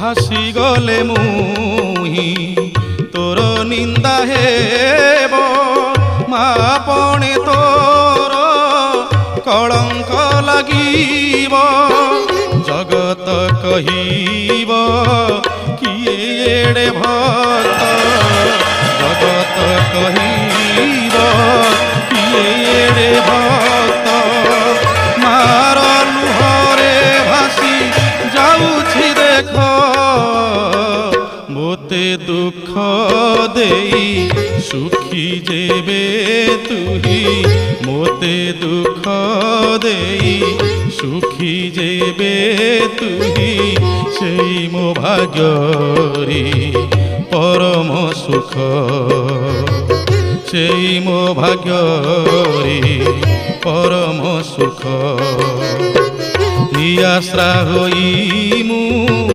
ভাসি গলে মুহি তোর নিন্দা হেব মাপণে তোর কলঙ্ক লাগিব জগত কহিব কিয়ে এড়ে ভক্ত জগত কহিব কিয়ে এড়ে ভক্ত মার লুহরে ভাসি যাউছি দেখ মোতে দুঃখ দেই সুখী যেবে তুহি মোতে দুঃখ দেই সুখী যেবে তুহি সেই মো ভাগ্যরি পরম সুখ সেই মো ভাগ্যরি পরম সুখ নিয়াশ্রা হই মু